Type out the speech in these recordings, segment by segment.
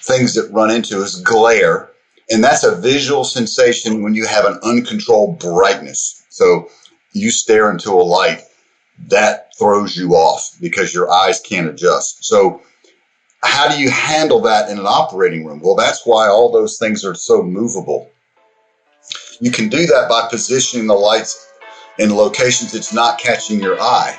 things that run into is glare. And that's a visual sensation when you have an uncontrolled brightness. So you stare into a light, that throws you off because your eyes can't adjust. So how do you handle that in an operating room? Well, that's why all those things are so movable. You can do that by positioning the lights in locations it's not catching your eye.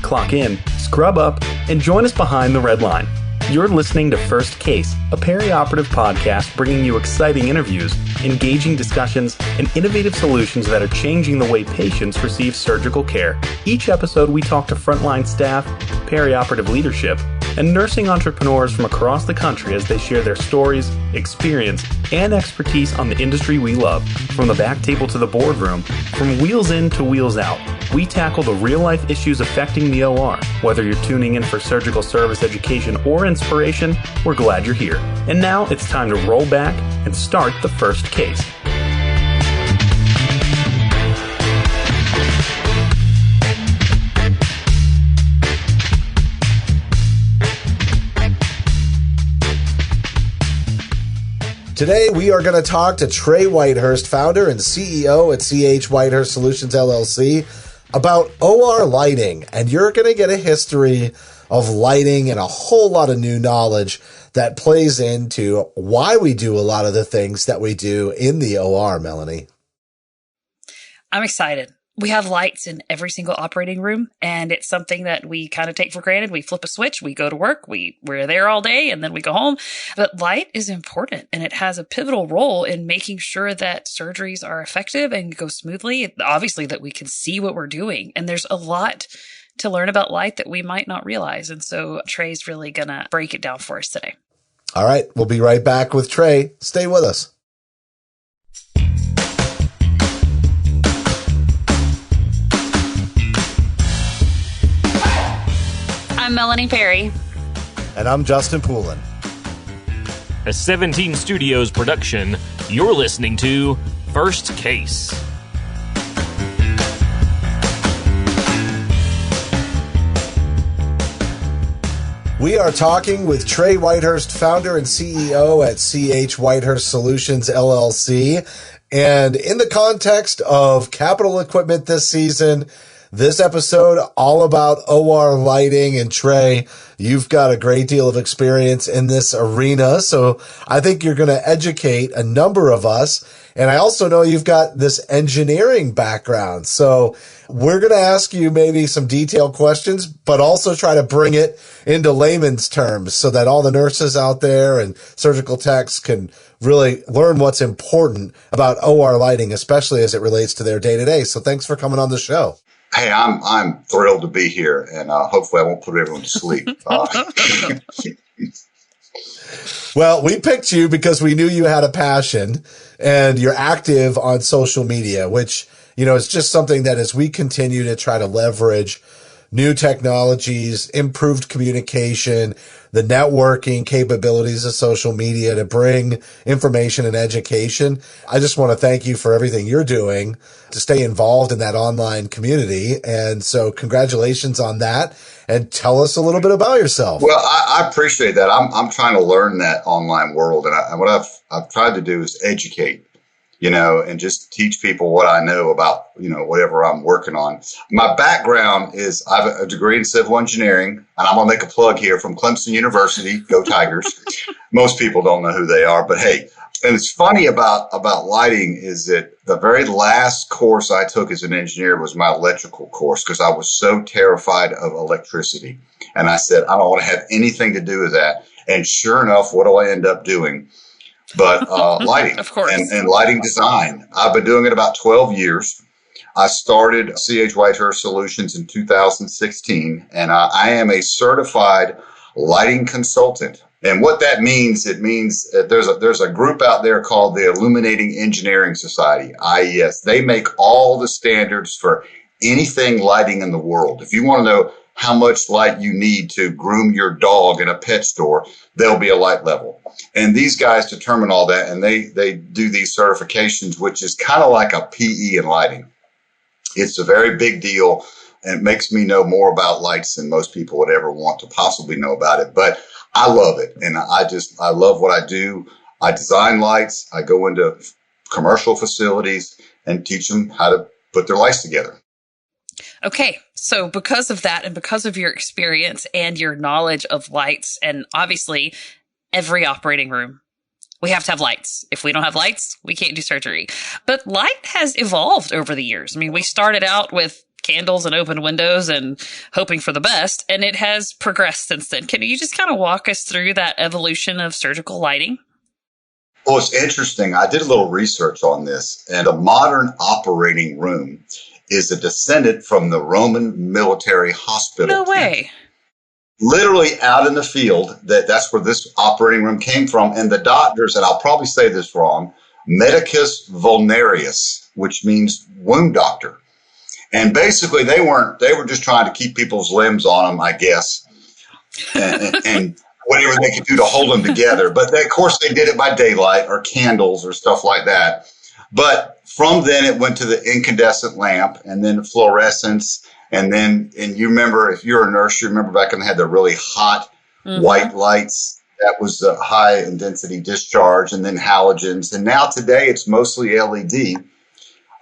Clock in, scrub up, and join us behind the red line. You're listening to First Case, a perioperative podcast bringing you exciting interviews, engaging discussions, and innovative solutions that are changing the way patients receive surgical care. Each episode, we talk to frontline staff, perioperative leadership, and nursing entrepreneurs from across the country as they share their stories, experience, and expertise on the industry we love. From the back table to the boardroom, from wheels in to wheels out, we tackle the real-life issues affecting the OR. Whether you're tuning in for surgical service education or inspiration, we're glad you're here. And now it's time to roll back and start the first case. Today, we are going to talk to Trey Whitehurst, founder and CEO at CH Whitehurst Solutions, LLC, about OR lighting. And you're going to get a history of lighting and a whole lot of new knowledge that plays into why we do a lot of the things that we do in the OR, Melanie. I'm excited. We have lights in every single operating room, and it's something that we kind of take for granted. We flip a switch, we go to work, we're there all day, and then we go home. But light is important, and it has a pivotal role in making sure that surgeries are effective and go smoothly. Obviously, that we can see what we're doing, and there's a lot to learn about light that we might not realize. And so Trey's really going to break it down for us today. All right, we'll be right back with Trey. Stay with us. I'm Melanie Perry. And I'm Justin Poulin. A 17 Studios production, you're listening to First Case. We are talking with Trey Whitehurst, founder and CEO at CH Whitehurst Solutions, LLC. And in the context of capital equipment this season, this episode all about OR lighting. And Trey, you've got a great deal of experience in this arena, so I think you're going to educate a number of us. And I also know you've got this engineering background, so we're going to ask you maybe some detailed questions, but also try to bring it into layman's terms so that all the nurses out there and surgical techs can really learn what's important about OR lighting, especially as it relates to their day-to-day. So thanks for coming on the show. Hey, I'm thrilled to be here, and hopefully I won't put everyone to sleep. Well, we picked you because we knew you had a passion, and you're active on social media, which, is just something that as we continue to try to leverage new technologies, improved communication, the networking capabilities of social media to bring information and education. I just want to thank you for everything you're doing to stay involved in that online community. And so congratulations on that. And tell us a little bit about yourself. Well, I appreciate that. I'm trying to learn that online world. And what I've tried to do is educate, and just teach people what I know about, whatever I'm working on. My background is I have a degree in civil engineering, and I'm going to make a plug here from Clemson University. Go Tigers. Most people don't know who they are, but hey, and it's funny about lighting is that the very last course I took as an engineer was my electrical course because I was so terrified of electricity. And I said, I don't want to have anything to do with that. And sure enough, what do I end up doing? But lighting of course. And lighting design. I've been doing it about 12 years. I started CH Whitehurst Solutions in 2016, and I am a certified lighting consultant. And what that means, it means there's a group out there called the Illuminating Engineering Society, IES. They make all the standards for anything lighting in the world. If you want to know how much light you need to groom your dog in a pet store, there'll be a light level. And these guys determine all that, and they do these certifications, which is kind of like a PE in lighting. It's a very big deal, and it makes me know more about lights than most people would ever want to possibly know about it. But I love it, and I love what I do. I design lights. I go into commercial facilities and teach them how to put their lights together. Okay, so because of that and because of your experience and your knowledge of lights, and obviously every operating room, we have to have lights. If we don't have lights, we can't do surgery. But light has evolved over the years. I mean, we started out with candles and open windows and hoping for the best, and it has progressed since then. Can you just kind of walk us through that evolution of surgical lighting? Well, it's interesting. I did a little research on this, and a modern operating room is a descendant from the Roman military hospital. No way. Literally out in the field, that's where this operating room came from. And the doctors, and I'll probably say this wrong, medicus vulnarius, which means wound doctor. And basically they were just trying to keep people's limbs on them, I guess, and whatever they could do to hold them together. But of course they did it by daylight or candles or stuff like that. But from then it went to the incandescent lamp, and then fluorescence. And you remember, if you're a nurse, you remember back when they had the really hot white lights. That was the high intensity discharge, and then halogens. And now today it's mostly LED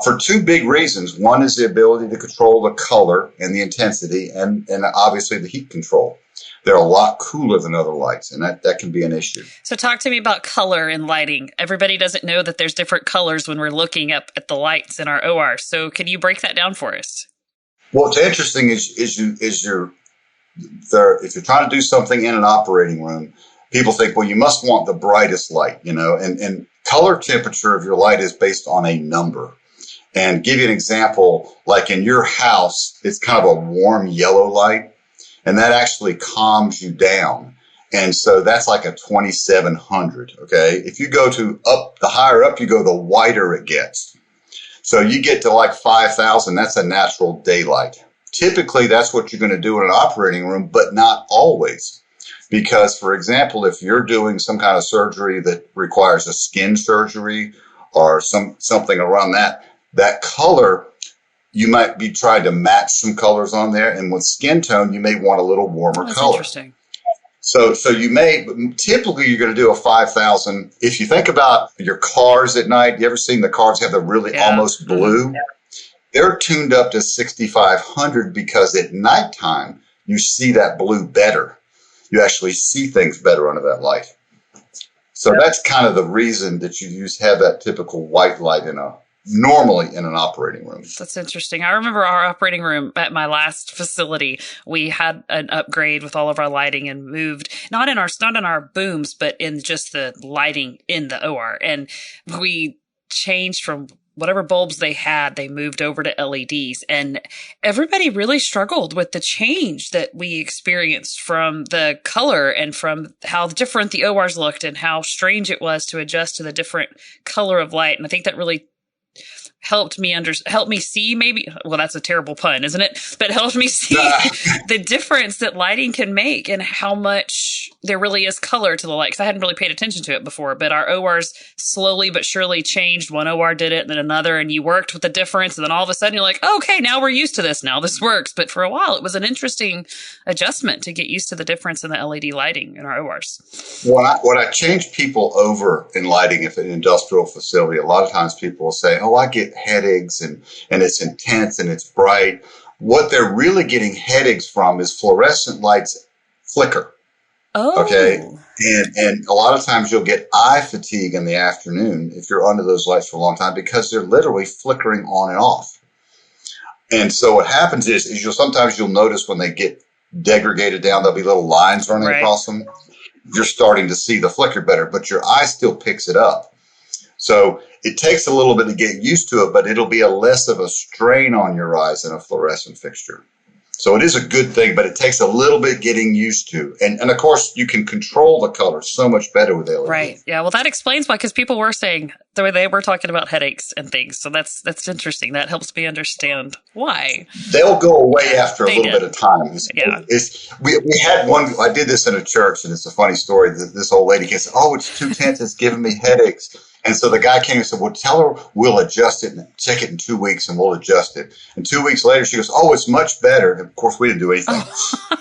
for two big reasons. One is the ability to control the color and the intensity, and obviously the heat control. They're a lot cooler than other lights, and that can be an issue. So talk to me about color and lighting. Everybody doesn't know that there's different colors when we're looking up at the lights in our OR. So can you break that down for us? Well, what's interesting if you're trying to do something in an operating room, people think, well, you must want the brightest light, and color temperature of your light is based on a number. And give you an example, like in your house, it's kind of a warm yellow light, and that actually calms you down. And so that's like a 2700. Okay. If you go the higher up you go, the whiter it gets. So you get to like 5,000, that's a natural daylight. Typically, that's what you're going to do in an operating room, but not always. Because, for example, if you're doing some kind of surgery that requires a skin surgery or something around that color, you might be trying to match some colors on there. And with skin tone, you may want a little warmer That's color. Interesting. So typically you're going to do a 5,000. If you think about your cars at night, you ever seen the cars have the really almost blue? Yeah. They're tuned up to 6,500 because at nighttime you see that blue better. You actually see things better under that light. So that's kind of the reason that you have that typical white light normally in an operating room. That's interesting. I remember our operating room at my last facility. We had an upgrade with all of our lighting and moved not in our booms, but in just the lighting in the OR. And we changed from whatever bulbs they had, they moved over to LEDs, and everybody really struggled with the change that we experienced from the color and from how different the ORs looked and how strange it was to adjust to the different color of light. And I think that really helped me see, maybe, well, that's a terrible pun, isn't it? But helped me see the difference that lighting can make and how much there really is color to the light. Because I hadn't really paid attention to it before, but our ORs slowly but surely changed. One OR did it, and then another, and you worked with the difference. And then all of a sudden you're like, okay, now we're used to this. Now this works. But for a while, it was an interesting adjustment to get used to the difference in the LED lighting in our ORs. When I change people over in lighting, if an industrial facility, a lot of times people will say, oh, I get headaches and it's intense and it's bright. What they're really getting headaches from is fluorescent lights flicker. Oh. Okay. And a lot of times you'll get eye fatigue in the afternoon if you're under those lights for a long time because they're literally flickering on and off. And so what happens is sometimes you'll notice when they get degraded down, there'll be little lines running across them. You're starting to see the flicker better, but your eye still picks it up. So it takes a little bit to get used to it, but it'll be less of a strain on your eyes than a fluorescent fixture. So it is a good thing, but it takes a little bit getting used to. And of course, you can control the color so much better with LED. Right. Yeah. Well, that explains why, because people were saying the way they were talking about headaches and things. So that's interesting. That helps me understand why. They'll go away after a little bit of time. Yeah. We had one, I did this in a church, and it's a funny story. This old lady came and said, "Oh, it's 2 tenths. It's giving me headaches." And so the guy came and said, "Well, tell her we'll adjust it and check it in 2 weeks, and we'll adjust it." And 2 weeks later, she goes, "Oh, it's much better." And of course, we didn't do anything.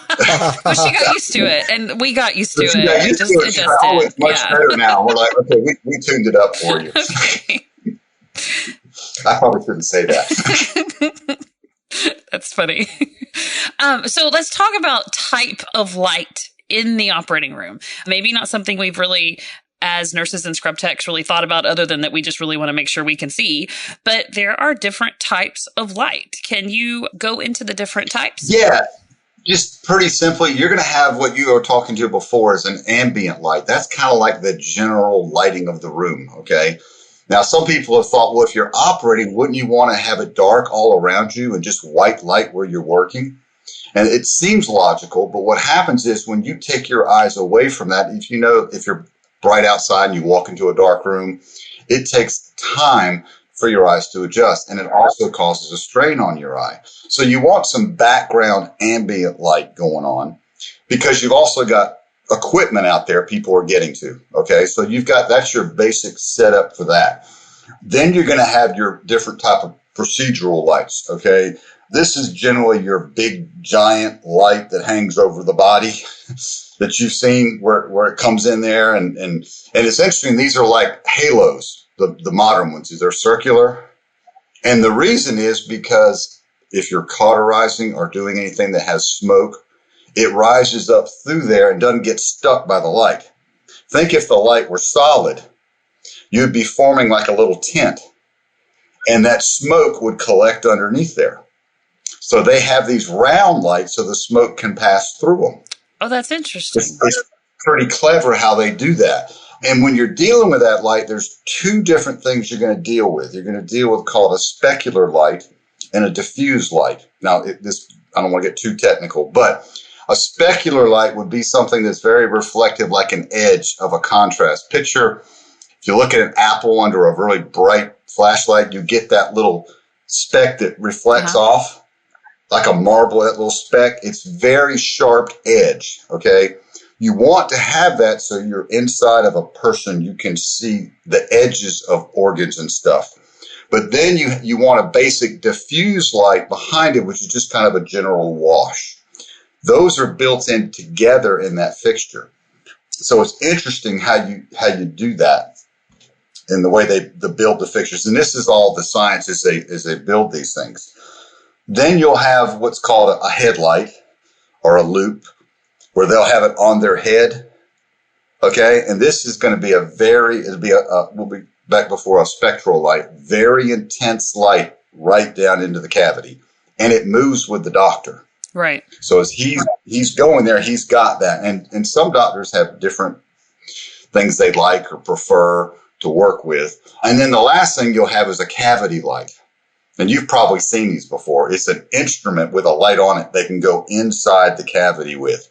But she got used to it, and we got used to it. She got used to it. She's like, "Oh, it's much better now." We're like, "Okay, we tuned it up for you." Okay. I probably shouldn't say that. That's funny. So let's talk about type of light in the operating room. Maybe not something we've really, as nurses and scrub techs, really thought about, other than that we just really want to make sure we can see. But there are different types of light. Can you go into the different types? Yeah. Just pretty simply, you're going to have what you were talking to before as an ambient light. That's kind of like the general lighting of the room, okay? Now, some people have thought, well, if you're operating, wouldn't you want to have it dark all around you and just white light where you're working? And it seems logical, but what happens is when you take your eyes away from that, if you're bright outside and you walk into a dark room, it takes time for your eyes to adjust, and it also causes a strain on your eye. So you want some background ambient light going on, because you've also got equipment out there people are getting to. Okay, so that's your basic setup for that. Then you're going to have your different type of procedural lights. Okay, this is generally your big giant light that hangs over the body that you've seen where it comes in there, and it's interesting. These are like halos, the modern ones. They're circular, and the reason is because if you're cauterizing or doing anything that has smoke, it rises up through there and doesn't get stuck by the light. Think if the light were solid, you'd be forming like a little tent, and that smoke would collect underneath there. So they have these round lights so the smoke can pass through them. Oh, that's interesting. It's pretty clever how they do that. And when you're dealing with that light, there's two different things you're going to deal with. You're going to deal with called a specular light and a diffuse light. Now, I don't want to get too technical, but a specular light would be something that's very reflective, like an edge of a contrast. Picture, if you look at an apple under a really bright flashlight, you get that little speck that reflects off, like a marble, that little speck. It's very sharp edge, okay? You want to have that so you're inside of a person, you can see the edges of organs and stuff. But then you want a basic diffuse light behind it, which is just kind of a general wash. Those are built in together in that fixture. So it's interesting how you do that in the way they build the fixtures. And this is all the science as they build these things. Then you'll have what's called a headlight or a loop, where they'll have it on their head. Okay. And this is going to be we'll be back before a spectral light, very intense light right down into the cavity. And it moves with the doctor. Right. So as he's going there, he's got that. And some doctors have different things they like or prefer to work with. And then the last thing you'll have is a cavity light. And you've probably seen these before. It's an instrument with a light on it they can go inside the cavity with.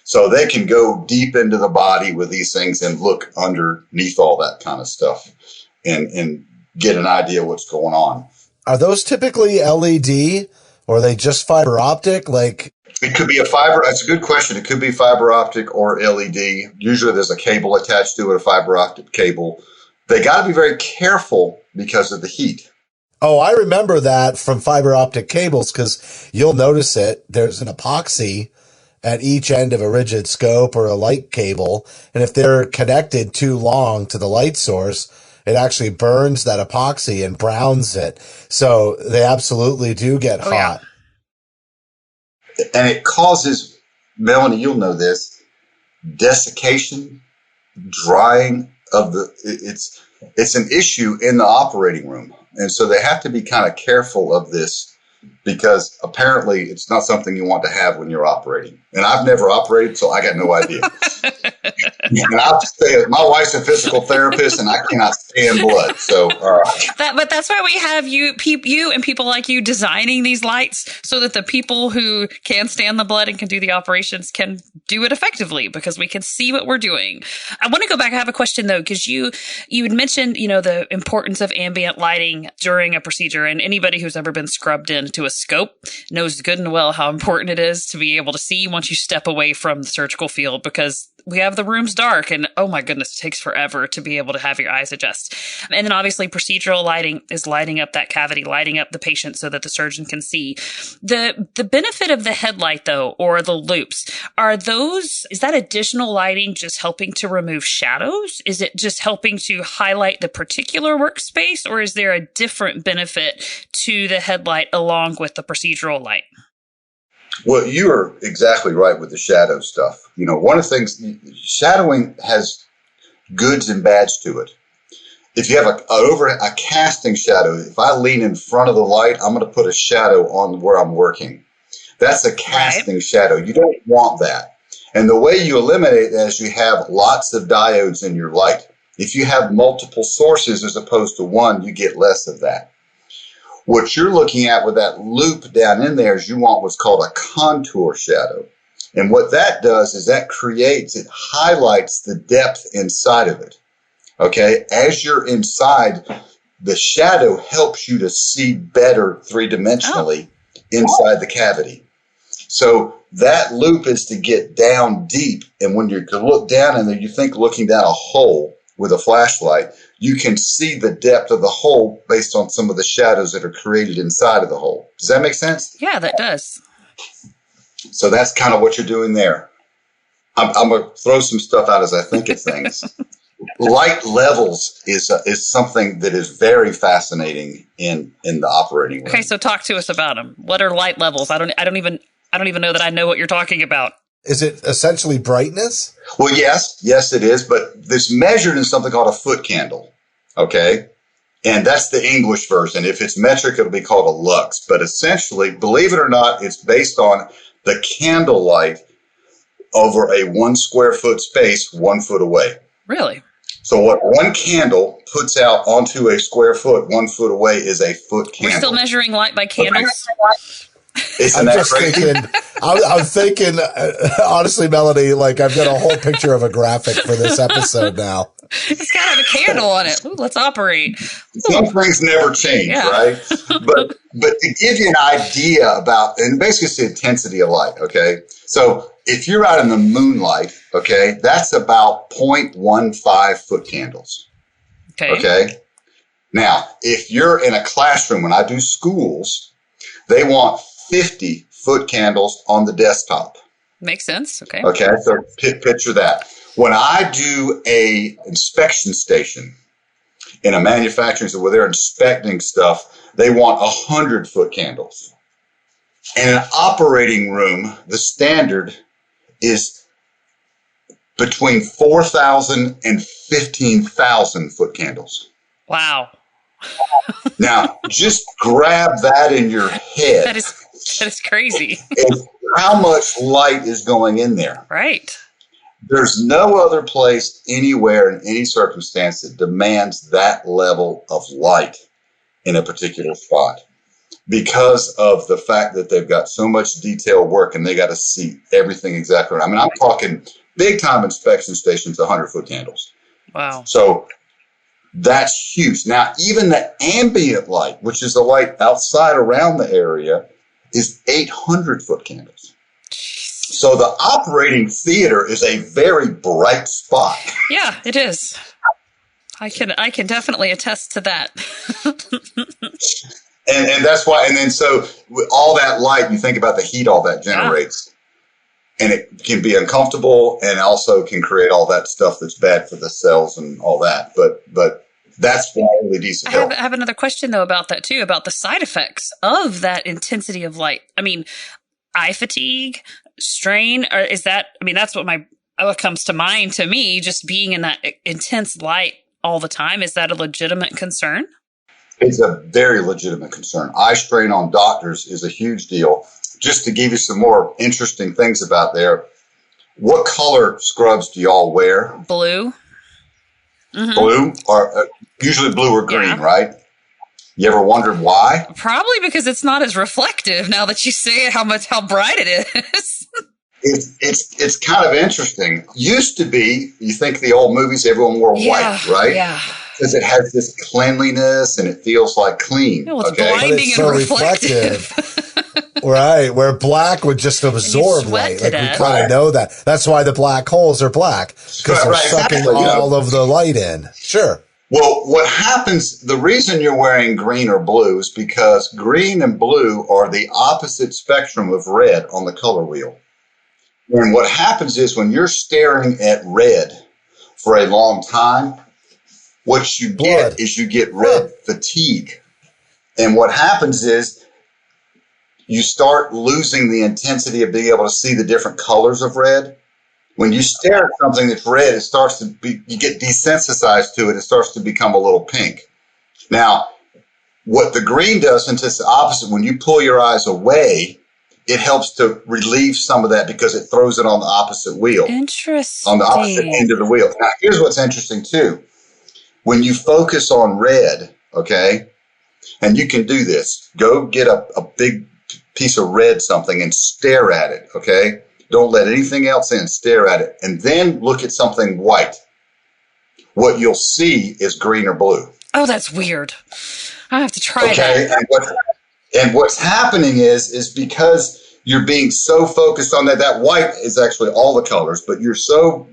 So they can go deep into the body with these things and look underneath all that kind of stuff and get an idea what's going on. Are those typically LED, or are they just fiber optic? Like, it could be a fiber. That's a good question. It could be fiber optic or LED. Usually there's a cable attached to it, a fiber optic cable. They got to be very careful because of the heat. Oh, I remember that from fiber optic cables, because you'll notice it. There's an epoxy at each end of a rigid scope or a light cable. And if they're connected too long to the light source, it actually burns that epoxy and browns it. So they absolutely do get hot. Yeah. And it causes, Melanie, you'll know this, desiccation, drying of it's an issue in the operating room. And so they have to be kind of careful of this, because apparently it's not something you want to have when you're operating. And I've never operated, so I got no idea. And I'll just say it, my wife's a physical therapist, and I cannot stand blood. So, But that's why we have you and people like you designing these lights so that the people who can stand the blood and can do the operations can do it effectively, because we can see what we're doing. I want to go back. I have a question though, because you had mentioned, the importance of ambient lighting during a procedure, and anybody who's ever been scrubbed into a scope knows good and well how important it is to be able to see once you step away from the surgical field, because we have the rooms dark and oh my goodness, it takes forever to be able to have your eyes adjust. And then obviously procedural lighting is lighting up that cavity, lighting up the patient so that the surgeon can see. The benefit of the headlight though, or the loops, is that additional lighting just helping to remove shadows? Is it just helping to highlight the particular workspace, or is there a different benefit to the headlight along with the procedural light? Well, you are exactly right with the shadow stuff. One of the things, shadowing has goods and bads to it. If you have a casting shadow, if I lean in front of the light, I'm going to put a shadow on where I'm working. That's a casting shadow. You don't want that. And the way you eliminate that is you have lots of diodes in your light. If you have multiple sources as opposed to one, you get less of that. What you're looking at with that loop down in there is you want what's called a contour shadow. And what that does is it highlights the depth inside of it. Okay? As you're inside, the shadow helps you to see better three-dimensionally inside the cavity. So that loop is to get down deep. And when you look down in there, you think looking down a hole with a flashlight, you can see the depth of the hole based on some of the shadows that are created inside of the hole. Does that make sense? Yeah, that does. So that's kind of what you're doing there. I'm going to throw some stuff out as I think of things. Light levels is something that is very fascinating in the operating room. Okay, so talk to us about them. What are light levels? I don't even know that I know what you're talking about. Is it essentially brightness? Well, yes, it is, but it's measured in something called a foot candle, okay? And that's the English version. If it's metric, it'll be called a lux. But essentially, believe it or not, it's based on the candle light over a 1 square foot space 1 foot away. Really? So what one candle puts out onto a square foot 1 foot away is a foot candle. We're still measuring light by candles? Isn't that crazy? I'm thinking, honestly, Melanie, like I've got a whole picture of a graphic for this episode now. It's got to have a candle on it. Ooh, let's operate. Some things never change, right? But to give you an idea about, and basically it's the intensity of light, okay? So if you're out in the moonlight, okay, that's about 0.15 foot candles. Okay? Now, if you're in a classroom, when I do schools, they want 50 foot candles on the desktop. Makes sense. Okay. Okay. So picture that. When I do a inspection station in a manufacturing, so where they're inspecting stuff, they want 100 foot candles. In an operating room, the standard is between 4,000 and 15,000 foot candles. Wow. Now, just grab that in your head. That is crazy. How much light is going in there? Right. There's no other place anywhere in any circumstance that demands that level of light in a particular spot because of the fact that they've got so much detailed work and they got to see everything exactly. I mean, I'm talking big time inspection stations, 100 foot candles. Wow. So that's huge. Now, even the ambient light, which is the light outside around the area, is 800 foot candles. So the operating theater is a very bright spot. Yeah, it is. I can definitely attest to that. and that's why. And then so with all that light, you think about the heat all that generates. And it can be uncomfortable and also can create all that stuff that's bad for the cells and all that. But that's why LEDs help. I have another question, though, about that, too, about the side effects of that intensity of light. I mean, eye fatigue, strain, or is that, I mean, that's what comes to mind to me, just being in that intense light all the time. Is that a legitimate concern? It's a very legitimate concern. Eye strain on doctors is a huge deal. Just to give you some more interesting things about there, What color scrubs do y'all wear? Blue. Mm-hmm. Blue, or usually blue or green, right? You ever wondered why? Probably because it's not as reflective now that you say it, how bright it is. It's kind of interesting. Used to be, you think the old movies, everyone wore white, right? Yeah. Because it has this cleanliness and it feels like clean. Well, it's blinding and reflective. Right, where black would just absorb light. Like we kind of know that. That's why the black holes are black, because they're sucking all of the light in. Sure. Well, what happens, the reason you're wearing green or blue is because green and blue are the opposite spectrum of red on the color wheel. And what happens is when you're staring at red for a long time, what you get is you get red fatigue. And what happens is you start losing the intensity of being able to see the different colors of red. When you stare at something that's red, it starts to be, you get desensitized to it. It starts to become a little pink. Now, what the green does, since it's the opposite, when you pull your eyes away, it helps to relieve some of that because it throws it on the opposite wheel. Interesting. On the opposite end of the wheel. Now, here's what's interesting, too. When you focus on red, okay, and you can do this, go get a big piece of red something and stare at it, okay? Don't let anything else in. Stare at it. And then look at something white. What you'll see is green or blue. Oh, that's weird. I have to try that. And what's happening is because you're being so focused on that white is actually all the colors, but you're so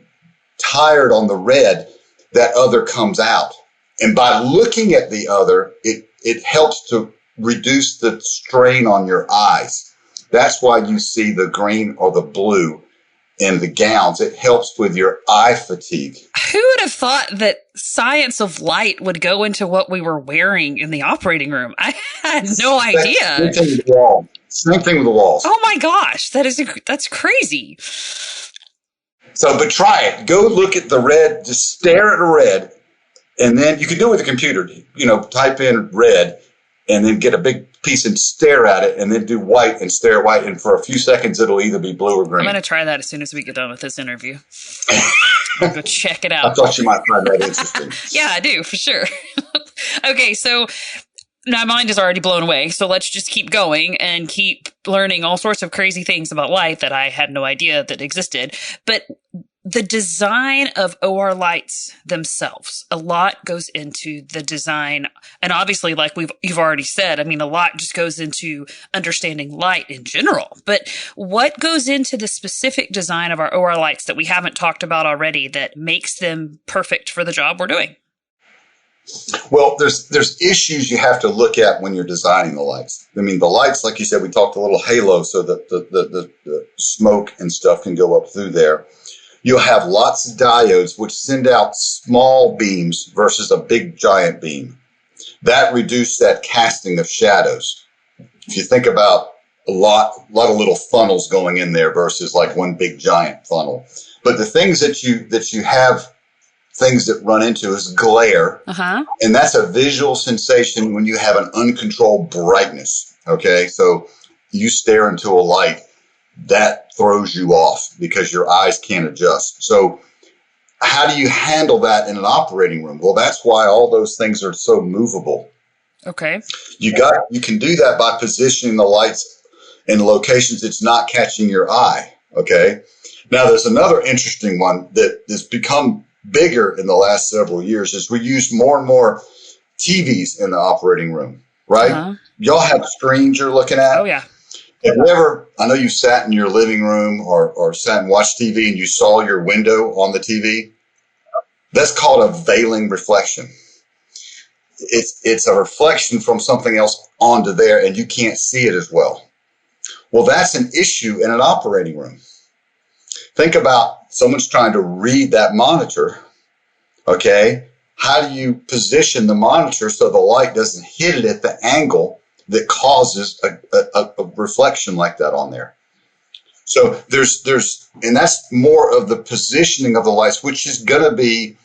tired on the red, that other comes out. And by looking at the other, it helps to reduce the strain on your eyes. That's why you see the green or the blue in the gowns. It helps with your eye fatigue. Who would have thought that science of light would go into what we were wearing in the operating room? I had no idea. Same thing with the walls. Same thing with the walls. Oh my gosh, that's crazy. So, but try it. Go look at the red. Just stare at the red, and then you can do it with a computer. Type in red, and then get a big piece and stare at it, and then do white and stare at white, and for a few seconds it'll either be blue or green. I'm going to try that as soon as we get done with this interview. I'll go check it out. I thought you might find that interesting. Yeah, I do, for sure. Okay, so my mind is already blown away, so let's just keep going and keep learning all sorts of crazy things about light that I had no idea that existed. But the design of OR lights themselves, a lot goes into the design. And obviously, like you've already said, I mean, a lot just goes into understanding light in general. But what goes into the specific design of our OR lights that we haven't talked about already that makes them perfect for the job we're doing? Well, there's issues you have to look at when you're designing the lights. I mean, the lights, like you said, we talked a little halo so that the smoke and stuff can go up through there. You'll have lots of diodes which send out small beams versus a big giant beam. That reduces that casting of shadows. If you think about a lot of little funnels going in there versus like one big giant funnel. But the things that you have things that run into is glare. Uh-huh. And that's a visual sensation when you have an uncontrolled brightness. Okay. So you stare into a light, that throws you off because your eyes can't adjust. So how do you handle that in an operating room? Well, that's why all those things are so movable. Okay. You can do that by positioning the lights in locations that's not catching your eye. Okay. Now there's another interesting one that has become bigger in the last several years is we use more and more TVs in the operating room, right? Uh-huh. Y'all have screens you're looking at. Oh, yeah. Have you ever, I know you sat in your living room or sat and watched TV and you saw your window on the TV. That's called a veiling reflection. It's a reflection from something else onto there and you can't see it as well. Well, that's an issue in an operating room. Think about someone's trying to read that monitor, okay? How do you position the monitor so the light doesn't hit it at the angle that causes a reflection like that on there? So and that's more of the positioning of the lights, which is going to be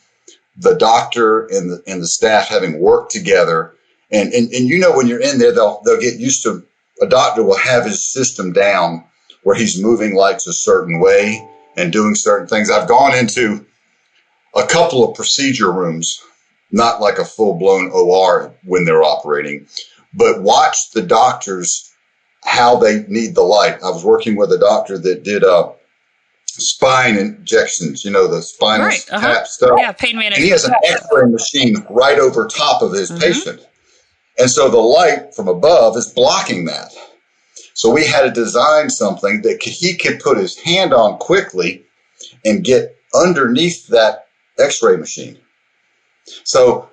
the doctor and the staff having worked together. And when you're in there, they'll get used to, a doctor will have his system down where he's moving lights a certain way. and doing certain things. I've gone into a couple of procedure rooms, not like a full-blown OR when they're operating, but watch the doctors, how they need the light. I was working with a doctor that did spine injections, the spinal tap stuff. Yeah, pain management. And he has an X-ray machine right over top of his patient. And so the light from above is blocking that. So we had to design something that he could put his hand on quickly and get underneath that X-ray machine. So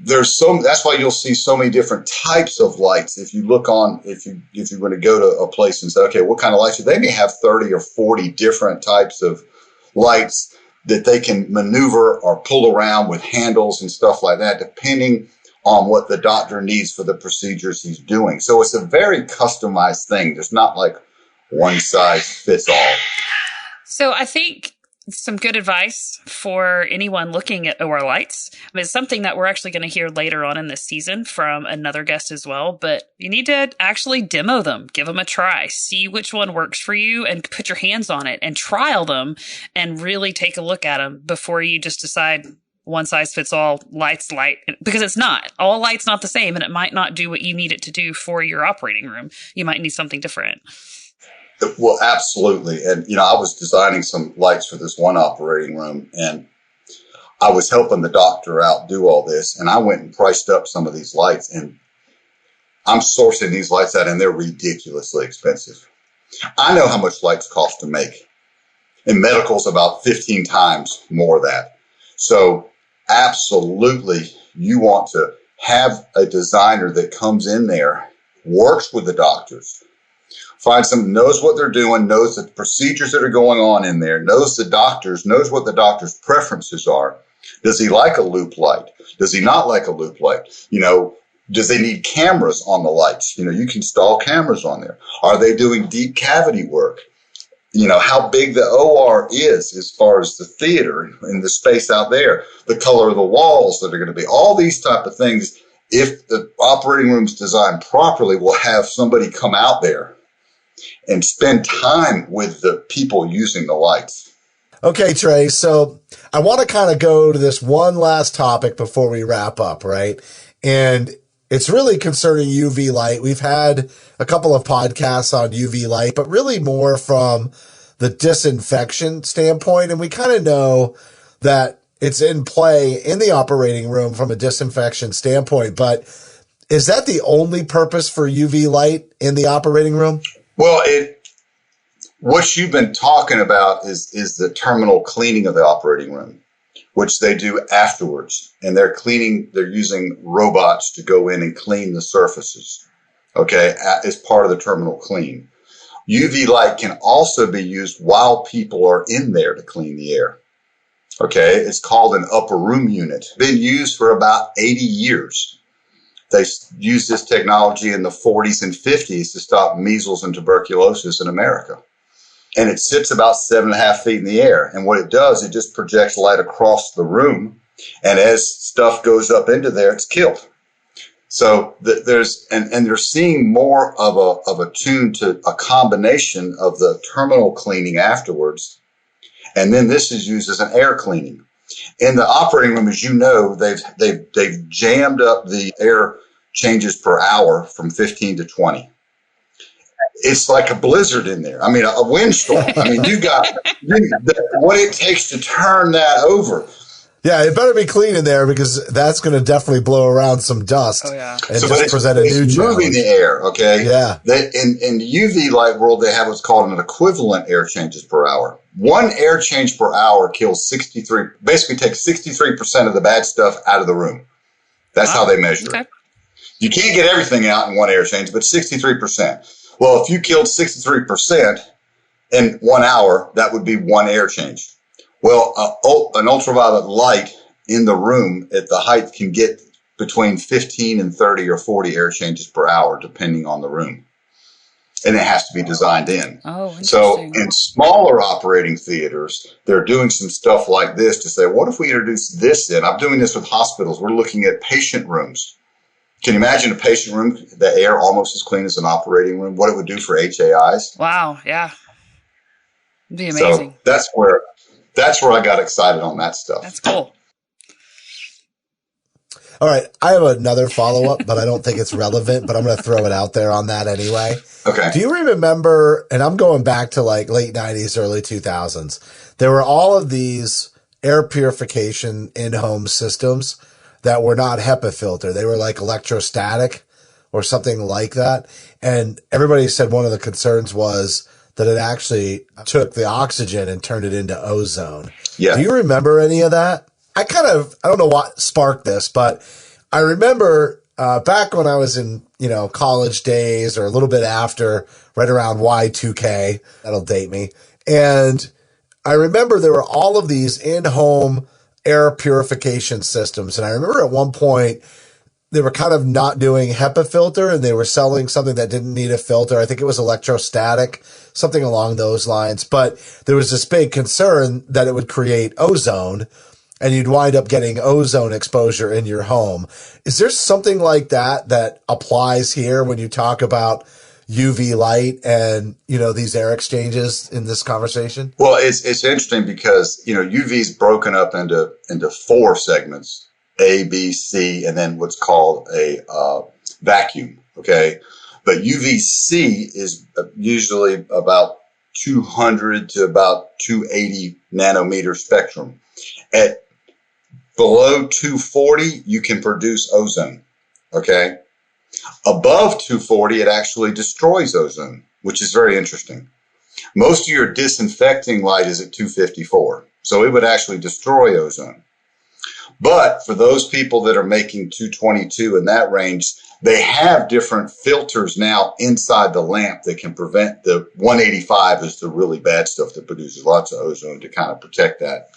that's why you'll see so many different types of lights. If you look on, if you're going to go to a place and say, okay, what kind of lights? They may have 30 or 40 different types of lights that they can maneuver or pull around with handles and stuff like that, depending on what the doctor needs for the procedures he's doing. So it's a very customized thing. There's not like one size fits all. So I think some good advice for anyone looking at OR lights is something that we're actually going to hear later on in this season from another guest as well. But you need to actually demo them, give them a try, see which one works for you, and put your hands on it and trial them and really take a look at them before you just decide one size fits all, light, because it's not. All light's not the same, and it might not do what you need it to do for your operating room. You might need something different. Well, absolutely. And, I was designing some lights for this one operating room, and I was helping the doctor out do all this, and I went and priced up some of these lights, and I'm sourcing these lights out, and they're ridiculously expensive. I know how much lights cost to make. In medical's about 15 times more of that. So absolutely, you want to have a designer that comes in there, works with the doctors, find someone knows what they're doing, knows the procedures that are going on in there, knows the doctors, knows what the doctor's preferences are. Does he like a loop light? Does he not like a loop light? Does they need cameras on the lights? You can install cameras on there. Are they doing deep cavity work? How big the OR is as far as the theater and the space out there, the color of the walls that are going to be, all these type of things. If the operating room's designed properly, we'll have somebody come out there and spend time with the people using the lights. Okay, Trey. So I want to kind of go to this one last topic before we wrap up, right? And it's really concerning UV light. We've had a couple of podcasts on UV light, but really more from the disinfection standpoint. And we kind of know that it's in play in the operating room from a disinfection standpoint. But is that the only purpose for UV light in the operating room? Well, what you've been talking about is the terminal cleaning of the operating room, which they do afterwards. And they're using robots to go in and clean the surfaces, okay, as part of the terminal clean. UV light can also be used while people are in there to clean the air, okay? It's called an upper room unit. Been used for about 80 years. They used this technology in the 40s and 50s to stop measles and tuberculosis in America. And it sits about 7.5 feet in the air. And what it does, it just projects light across the room. And as stuff goes up into there, it's killed. So they're seeing more of a tune to a combination of the terminal cleaning afterwards. And then this is used as an air cleaning. In the operating room, as you know, they've jammed up the air changes per hour from 15 to 20. It's like a blizzard in there. I mean, a windstorm. I mean, what it takes to turn that over. Yeah, it better be clean in there because that's going to definitely blow around some dust. Oh, yeah. And just present a new challenge. It's moving the air, okay? Yeah. In the UV light world, they have what's called an equivalent air changes per hour. One air change per hour basically takes 63% of the bad stuff out of the room. That's how they measure it. You can't get everything out in one air change, but 63%. Well, if you killed 63% in 1 hour, that would be one air change. Well, an ultraviolet light in the room at the height can get between 15 and 30 or 40 air changes per hour, depending on the room. And it has to be designed in. Oh, interesting. So in smaller operating theaters, they're doing some stuff like this to say, what if we introduce this in? I'm doing this with hospitals. We're looking at patient rooms. Can you imagine a patient room, the air almost as clean as an operating room, what it would do for HAIs? Wow, yeah. It'd be amazing. So that's where I got excited on that stuff. That's cool. All right. I have another follow-up, but I don't think it's relevant, but I'm going to throw it out there on that anyway. Okay. Do you remember, and I'm going back to like late 90s, early 2000s, there were all of these air purification in-home systems that were not HEPA filter. They were like electrostatic or something like that. And everybody said one of the concerns was that it actually took the oxygen and turned it into ozone. Yeah. Do you remember any of that? I don't know what sparked this, but I remember back when I was in, college days or a little bit after, right around Y2K, that'll date me. And I remember there were all of these in-home air purification systems. And I remember at one point, they were kind of not doing HEPA filter and they were selling something that didn't need a filter. I think it was electrostatic, something along those lines. But there was this big concern that it would create ozone and you'd wind up getting ozone exposure in your home. Is there something like that applies here when you talk about UV light and, these air exchanges in this conversation? Well, it's interesting because, UV is broken up into 4 segments, A, B, C, and then what's called a vacuum. Okay. But UVC is usually about 200 to about 280 nanometer spectrum. At below 240, you can produce ozone. Okay. Above 240, it actually destroys ozone, which is very interesting. Most of your disinfecting light is at 254. So it would actually destroy ozone. But for those people that are making 222 in that range, they have different filters now inside the lamp that can prevent the 185 is the really bad stuff that produces lots of ozone to kind of protect that.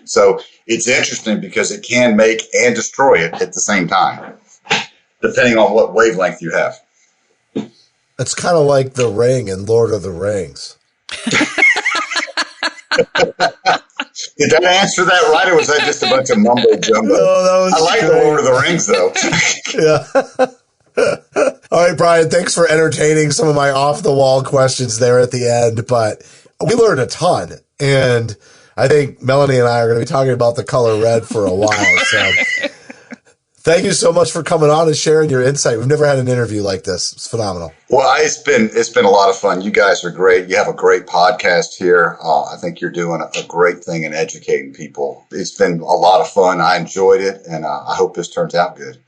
So it's interesting because it can make and destroy it at the same time, depending on what wavelength you have. It's kind of like the ring in Lord of the Rings. Did that answer that right, or was that just a bunch of mumbo jumbo? No, that was I like great. the Lord of the Rings, though. Yeah. All right, Brian, thanks for entertaining some of my off-the-wall questions there at the end, but we learned a ton, and I think Melanie and I are going to be talking about the color red for a while, so thank you so much for coming on and sharing your insight. We've never had an interview like this. It's phenomenal. Well, it's been a lot of fun. You guys are great. You have a great podcast here. I think you're doing a great thing in educating people. It's been a lot of fun. I enjoyed it, and I hope this turns out good.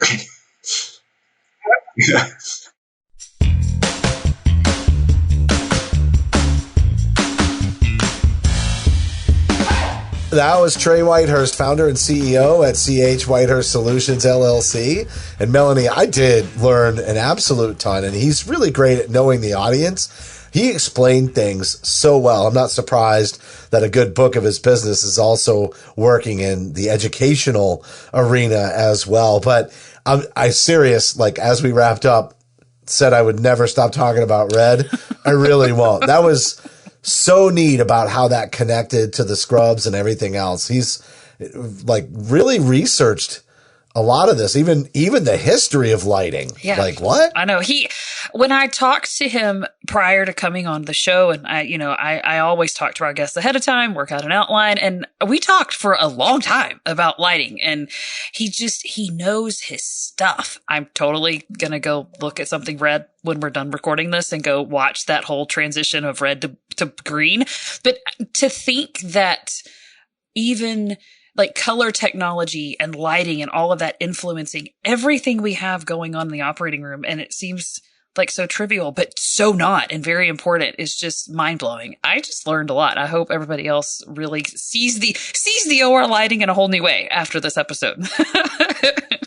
That was Trey Whitehurst, founder and CEO at CH Whitehurst Solutions, LLC. And Melanie, I did learn an absolute ton, and he's really great at knowing the audience. He explained things so well. I'm not surprised that a good book of his business is also working in the educational arena as well. But I serious, like as we wrapped up, said I would never stop talking about red. I really won't. That was so neat about how that connected to the scrubs and everything else. He's like really researched a lot of this, even the history of lighting. Yeah. Like what? I know when I talked to him prior to coming on the show, and I always talk to our guests ahead of time, work out an outline, and we talked for a long time about lighting, and he knows his stuff. I'm totally going to go look at something red when we're done recording this and go watch that whole transition of red to green. But to think that even like color technology and lighting and all of that influencing everything we have going on in the operating room. And it seems like so trivial, but so not and very important, is just mind blowing. I just learned a lot. I hope everybody else really sees the OR lighting in a whole new way after this episode.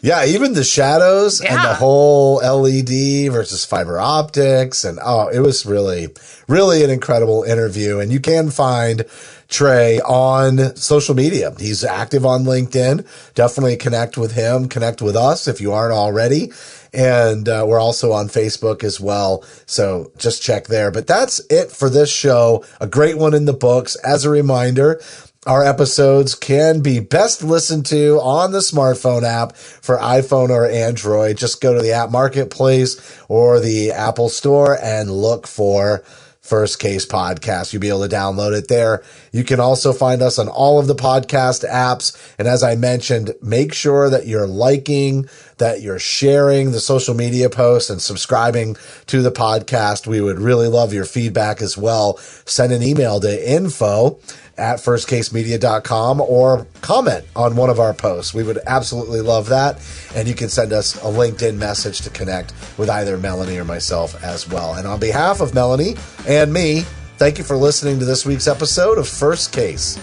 Yeah, even the shadows and the whole LED versus fiber optics. And it was really, really an incredible interview. And you can find Trey on social media. He's active on LinkedIn. Definitely connect with him, connect with us if you aren't already. And we're also on Facebook as well. So just check there. But that's it for this show. A great one in the books. As a reminder, our episodes can be best listened to on the smartphone app for iPhone or Android. Just go to the app marketplace or the Apple store and look for First Case Podcast. You'll be able to download it there. You can also find us on all of the podcast apps. And as I mentioned, make sure that you're liking, that you're sharing the social media posts and subscribing to the podcast. We would really love your feedback as well. Send an email to info@firstcasemedia.com or comment on one of our posts. We would absolutely love that. And you can send us a LinkedIn message to connect with either Melanie or myself as well. And on behalf of Melanie and me, thank you for listening to this week's episode of First Case.